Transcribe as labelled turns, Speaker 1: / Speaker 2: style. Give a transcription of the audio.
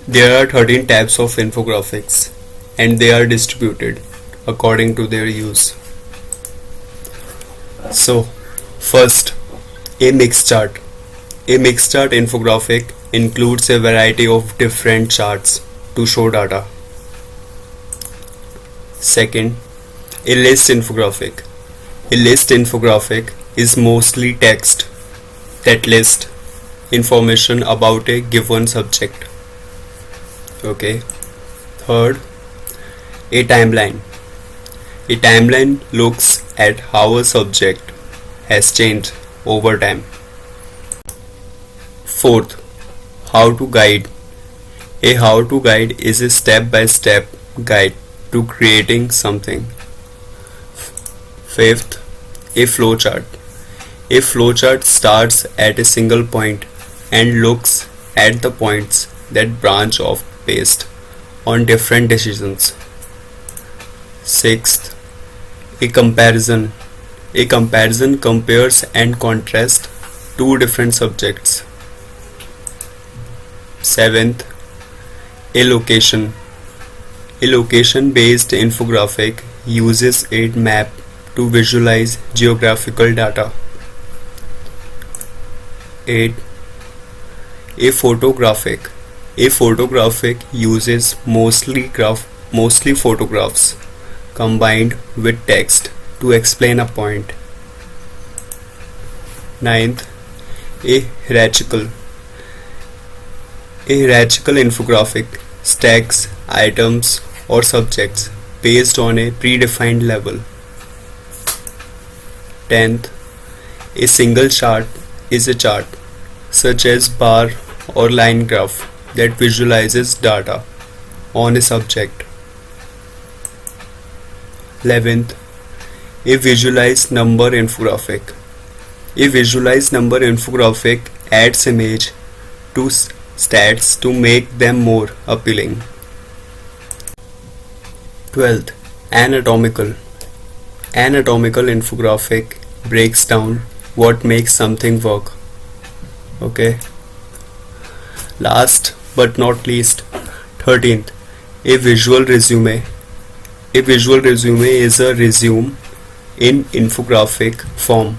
Speaker 1: There are 13 types of infographics and they are distributed according to their use. So, first, a mixed chart. A mixed chart infographic includes a variety of different charts to show data. Second, a list infographic. A list infographic is mostly text that lists information about a given subject. Okay. Third, a timeline. A timeline looks at how a subject has changed over time. Fourth, how to guide. A how to guide is a step-by-step guide to creating something. Fifth, a flowchart. A flowchart starts at a single point and looks at the points that branch off based on different decisions. Sixth, a comparison. A comparison compares and contrasts two different subjects. Seventh, a location. A location-based infographic uses a map to visualize geographical data. 8. A photographic. A photographic uses mostly photographs combined with text to explain a point. 9th, a hierarchical. A hierarchical infographic stacks items or subjects based on a predefined level. 10th, a single chart is a chart such as bar or line graph that visualizes data on a subject. 11th, a visualized number infographic. A visualized number infographic adds image to stats to make them more appealing. 12th, anatomical. Anatomical infographic breaks down what makes something work. Okay. Last but not least, 13th, a visual resume. A visual resume is a resume in infographic form